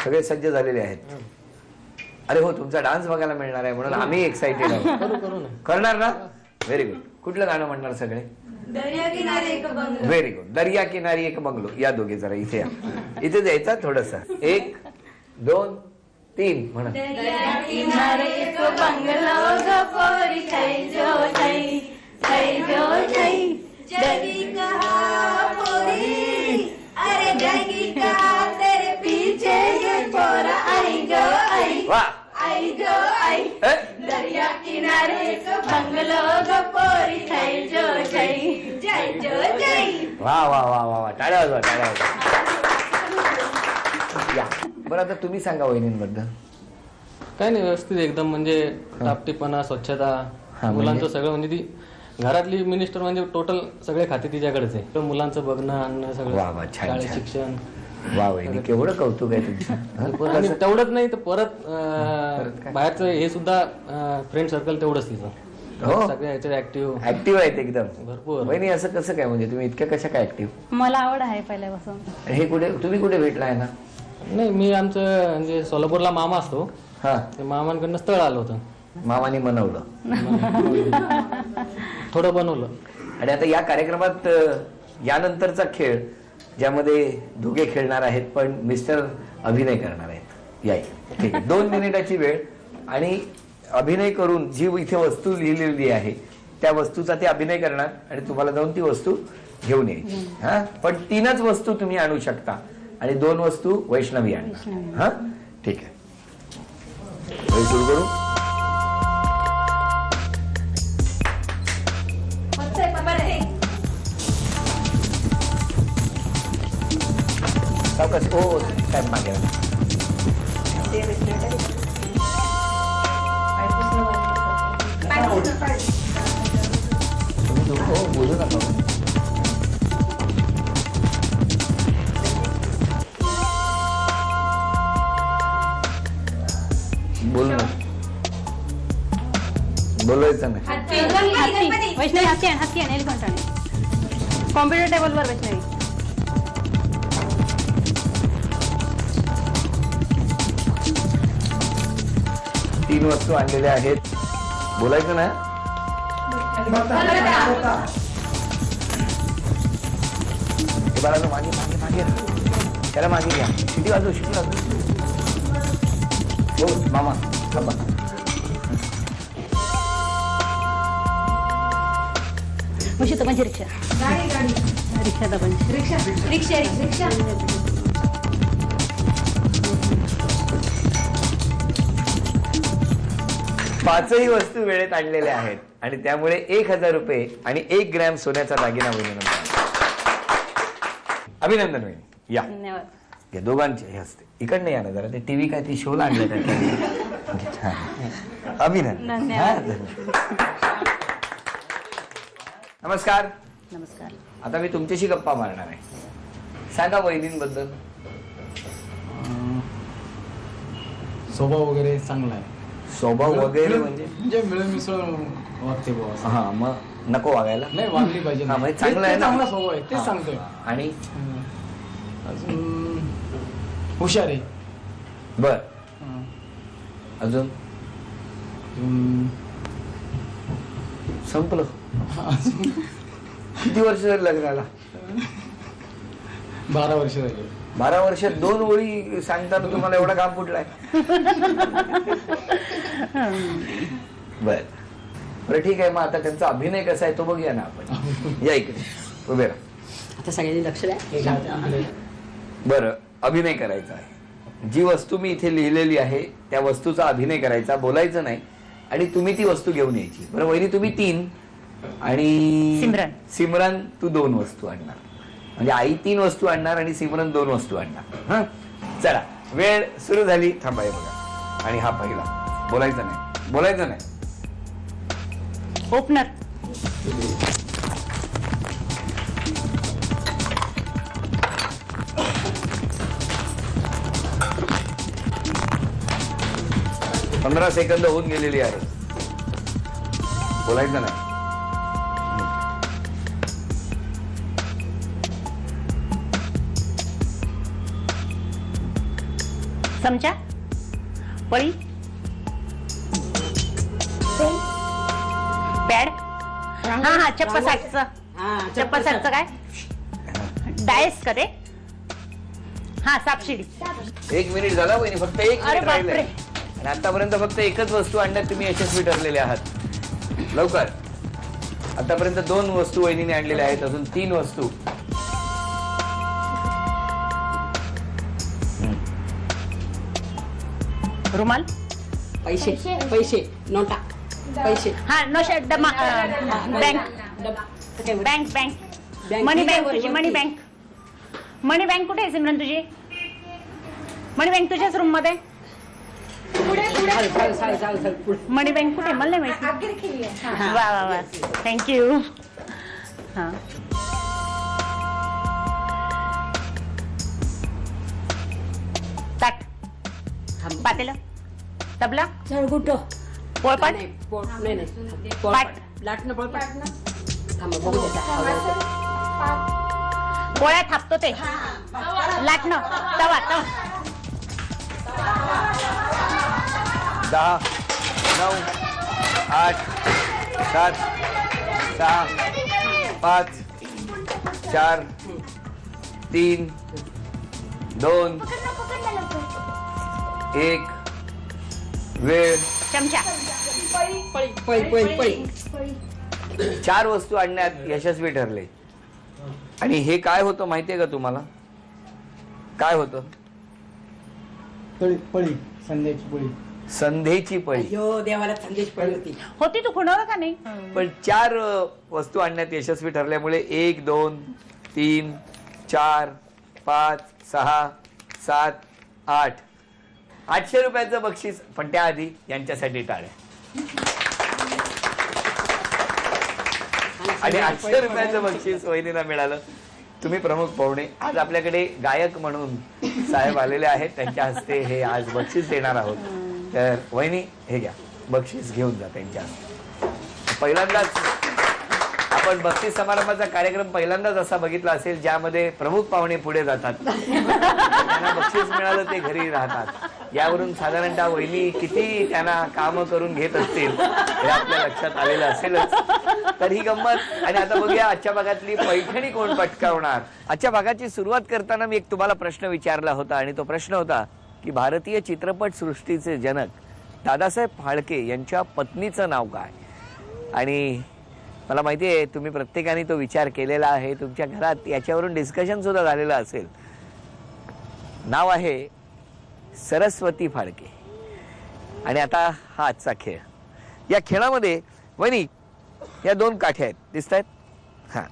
सगळे सज्ज झालेले आहेत. अरे हो, तुमचा डान्स बघायला मिळणार आहे म्हणून आम्ही एक्साइटेड आहोत. करणार ना? Very good. कुठलं गाणं म्हणणार सगळे? दर्या किनारे एक बंगलो. Very good. दर्या किनारी एक बंगलो. या दोघे जरा इथे या. इथे जायचा थोडस. 1 2 3 म्हणा. दर्या किनारे एक बंगलो ग पोरी छैजो छै छैजो छै जगी कहा पोरी अरे जगी कहा तेरे पीछे ये पोरा आई गो आई वा आई गो आई दर्या किनारे एक बंगलो ग पोरी छैजो छै छैजो छै. वा वा वा वा वा. टाळ्या वाजवा, टाळ्या वाजवा. या बरं, आता तुम्ही सांगा वहिनींबद्दल. काय नाही, व्यवस्थित एकदम, म्हणजे टापटीपणा, स्वच्छता, मुलांचं सगळं, म्हणजे ती घरातली मिनिस्टर म्हणजे टोटल सगळे खाते तिच्याकडेच आहे. तर मुलांचं बघणं आणणं वा सगळं, वा, छान शाळेत छान. शिक्षण. वा वहिनी, केवढं कौतुक आहे तुमचं. आणि तेवढंच नाही तर परत काय? बाहेरचं हे सुद्धा फ्रेंड सर्कल तेवढंच तिचं. हो. सगळ्या ह्याच्यात ऍक्टिव्ह ऍक्टिव्ह आहेत एकदम. भरपूर. वहिनी असं कसं काय, म्हणजे तुम्ही इतक्या कशा काय ऍक्टिव्ह? मला आवड आहे पहिल्यापासून. हे कुठे, तुम्ही कुठे भेटलाय ना? नाही, मी आमचं म्हणजे सोलापूरला मामा असतो, हा, ते मामांकडनं स्थळ आलं होतं, मामाने मनवलं थोडं बनवलं. आणि आता या कार्यक्रमात यानंतरचा खेळ ज्यामध्ये दोघे खेळणार आहेत पण मिस्टर अभिनय करणार आहेत. या ठीक आहे. 2 मिनिटाची वेळ आणि अभिनय करून जी इथे वस्तू लिहिलेली आहे त्या वस्तूचा ते अभिनय करणार आणि तुम्हाला जाऊन ती वस्तू घेऊन यायची. हा, पण 3च वस्तू तुम्ही आणू शकता आणि 2 वस्तू वैष्णवी आणणार. हा, ठीक आहे. वेळ सुरू करू. सावकाश. हो साहेब, मागे वळा. तुम्ही दोघं हो, बोलू नका. बोलू नका, बोलायचं नाही. हाती वैष्णवी, हाती आण, हाती आण, एलिफंट आण. कॉम्प्युटर टेबलवर वैष्णवी. तीन वस्तू आणलेल्या आहेत. बोलायचं ना. हे बाळाला मागे मागे मागे, त्याला मागे घ्या. शिटी वाजव, शिटी वाजव. हो मामा थांबा. मुशी तर म्हणजे रिक्षा, रिक्षा दाबांची, रिक्षा. 5ही वस्तू वेळेत आणलेल्या आहेत आणि त्यामुळे 1000 रुपये आणि 1 ग्रॅम सोन्याचा दागिना वहिनींना. अभिनंदन वहिनी. या धन्यवाद. या दोघांचे हे असते. इकडनं या ना जरा. ते टीव्ही काय ती शोला आणलं का? अभिनंदन. धन्यवाद. हा, धन्यवाद. नमस्कार. नमस्कार. आता मी तुमच्याशी गप्पा मारणार आहे. सांगा वहिनींबद्दल. स्वभाव वगैरे चांगला आहे. स्वभाव वगैरे म्हणजे मिळून मिसळून वागते बुवा. हा, मग नको वागायला. नाही, वागली पाहिजे. हा, म्हणजे चांगलं आहे ना. चांगला स्वभाव आहे, तेच हा. सांगतोय. आणि अजून हुशार आहे. बर, अजून संपलं. किती वर्ष झाली लग्नाला? 12 वर्ष झाले. 12 वर्षात 2 ओळी सांगताना तुम्हाला एवढा घाम फुटलाय? बर बरं, ठीक आहे. मग आता त्यांचा अभिनय कसा आहे तो बघूया ना आपण. या इकडे उभे राहा. आता सगळ्यांनी लक्ष द्या. बरं, अभिनय करायचा आहे. जी वस्तू मी इथे लिहिलेली आहे त्या वस्तूचा अभिनय करायचा, बोलायचं नाही. आणि तुम्ही ती वस्तू घेऊन यायची. बरं वहिनी, तुम्ही 3 आणि सिमरन तू 2 वस्तू आणणार. म्हणजे आई 3 वस्तू आणणार आणि सिमरन 2 वस्तू आणणार. हा, चला वेळ सुरू झाली. थांबा, हे बघा. आणि हा पहिला. बोलायचं नाही, बोलायचं नाही. ओपनर. पंधरा सेकंद होऊन गेलेली आहे. बोलायचं नाही. चमचा, पळी, पॅड, हा चप्पा साठचं काय डायस करे, हा सापशिडी. 1 मिनिट झाला वहिनी, फक्त 1 अरे मिनिट राहिलंय. बापरे. आणि आतापर्यंत फक्त एकच वस्तू आणण्यात तुम्ही यशस्वी ठरलेले आहात. लवकर. आतापर्यंत 2 वस्तू वहिनीने आणलेल्या आहेत, अजून 3 वस्तू. रुमाल, पैसे पैसे नोटा पैसे हा बँक बँक बँक मनी बँक तुझी, मनी बँक. मनी बँक कुठे आहे सिमरन तुझी? मनी बँक तुझ्याच रूम मध्ये. मनी बँक कुठे मला नाही माहिती. वा वा वा, थँक्यू. हा ताट, पातेलं, तबला, चळगुट पोळपाट, नाही पाट, लाटणं पोळपाट थांबा बघू देता. पोळ्या थापतो ते, लाटणं, तवा तवा. 10, 9, 8, 7, 6, 5, 4, 3, 2, 1. वेळ. चमचा, पळी 4 वस्तू आणण्यात यशस्वी ठरले. आणि हे काय होतं माहितीये का तुम्हाला? काय होतं? पळी संध्याची पळी. संधेची पळी. अयो देवाला संदेश पळी होती. होती तू खुणावर का नाही? पण 4 वस्तू आणण्यात यशस्वी ठरल्यामुळे 1, 2, 3, 4, 5, 6, 7, 8. 800 रुपयाचं बक्षीस. पण त्याआधी यांच्यासाठी टाळ्या. आणि 800 रुपयाचं बक्षीस वहिनीला मिळालं. तुम्ही प्रमुख पाहुणे, आज आपल्याकडे गायक म्हणून साहेब आलेले आहेत, त्यांच्या हस्ते हे आज बक्षीस देणार आहोत. तर वहिनी हे घ्या, बक्षीस घेऊन जा त्यांच्या हस्ते. पहिल्यांदाच आपण बक्षीस समारंभाचा कार्यक्रम पहिल्यांदाच असा बघितला असेल ज्यामध्ये प्रमुख पाहुणे पुढे जातात, त्यांना बक्षीस मिळालं ते घरी राहतात. यावरून साधारणतः वहिनी किती त्यांना काम करून घेत असतील हे आपल्या लक्षात आलेलं असेलच. तर ही गंमत. आणि आता बघूया आजच्या भागातली पैठणी कोण पटकावणार. आजच्या भागाची सुरुवात करताना मी एक तुम्हाला प्रश्न विचारला होता, आणि तो प्रश्न होता की भारतीय चित्रपट सृष्टीचे जनक दादासाहेब फाळके यांच्या पत्नीचं नाव काय. आणि मला माहिती आहे तुम्ही प्रत्येकाने तो विचार केलेला आहे, तुमच्या घरात याच्यावरून डिस्कशन सुद्धा झालेलं असेल. नाव आहे सरस्वती फाळके. आणि आता हा आजचा खेळ. या खेळामध्ये वहिनी या 2 काठ्या आहेत, दिसत आहेत? हा,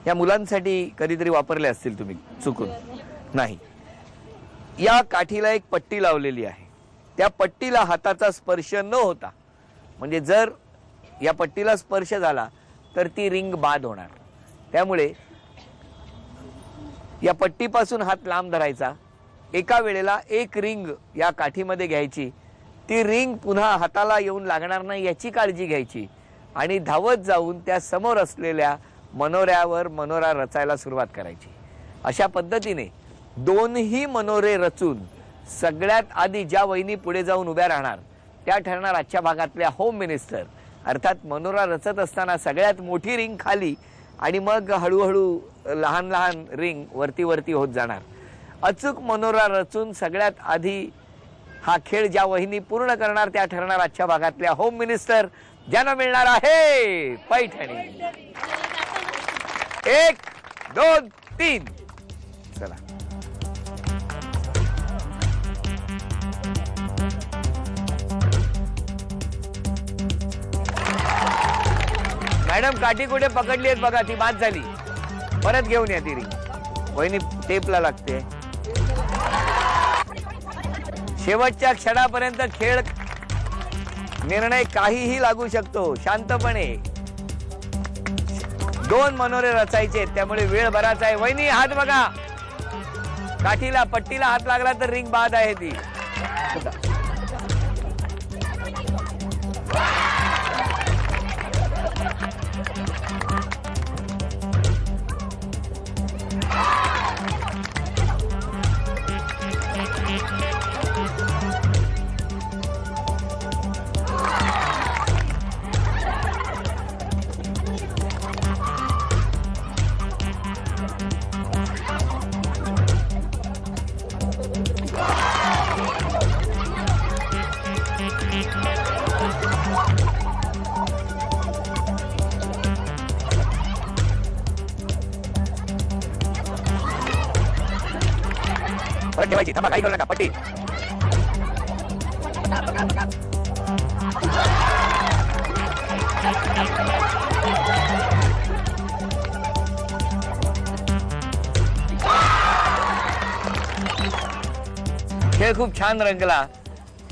या मुलांसाठी कधीतरी वापरले असतील तुम्ही, चुकून नाही. या काठीला एक पट्टी लावलेली आहे. त्या पट्टीला हाताचा स्पर्श न होता, म्हणजे जर या पट्टीला स्पर्श झाला तर ती रिंग बाद होणार. त्यामुळे या पट्टीपासून हात लांब धरायचा. एका वेळेला 1 रिंग या काठीमध्ये घ्यायची. ती रिंग पुन्हा हाताला येऊन लागणार नाही याची काळजी घ्यायची. आणि धावत जाऊन त्या समोर असलेल्या मनोऱ्यावर मनोरा रचायला सुरुवात करायची. अशा पद्धतीने 2ही मनोरे रचून सगळ्यात आधी ज्या वहिनी पुढे जाऊन उभ्या राहणार त्या ठरणार आजच्या भागातल्या होम मिनिस्टर. अर्थात मनोरा रचत असताना सगळ्यात मोठी रिंग खाली, आणि मग हळूहळू लहान लहान रिंग वरती वरती होत जाणार. अचूक मनोरा रचून सगळ्यात आधी हा खेळ ज्या वहिनी पूर्ण करणार त्या ठरणार आजच्या भागातल्या होम मिनिस्टर, ज्यांना मिळणार आहे पैठणी. 1, 2, 3. चला. मॅडम काठी कुठे पकडली आहेत बघा, ती बाद झाली. परत घेऊन या ती रिंग. वहिनी टेपला लागते. शेवटच्या क्षणापर्यंत खेळ निर्णय काहीही लागू शकतो. शांतपणे 2 मनोरे रचायचे, त्यामुळे वेळ बराच आहे. वहिनी हात बघा, काठीला पट्टीला हात लागला तर रिंग बाद आहे ती. परत ठेवायची. थांबा, काही करू नका. पट्टी. खेळ खूप छान रंगला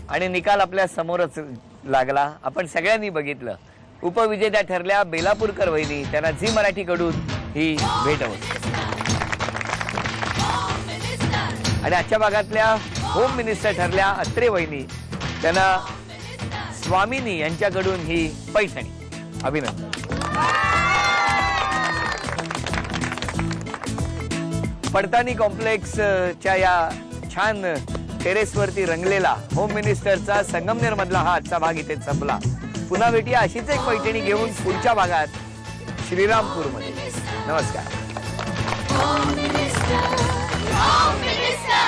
आणि निकाल आपल्या समोरच लागला. आपण सगळ्यांनी बघितलं. उपविजेत्या ठरल्या बेलापूरकर वहिनी. त्यांना झी मराठीकडून ही भेट होती. आणि आजच्या भागातल्या होम मिनिस्टर ठरल्या अत्रे वहिनी. त्यांना स्वामिनी यांच्याकडून ही पैठणी. अभिनंदन. पडतानी कॉम्प्लेक्सच्या या छान टेरेसवरती रंगलेला होम मिनिस्टरचा संगमनेर मधला हा आजचा भाग इथे संपला. पुन्हा भेटूया अशीच एक पैठणी घेऊन पुढच्या भागात श्रीरामपूरमध्ये. नमस्कार. Home Minister, Home Minister.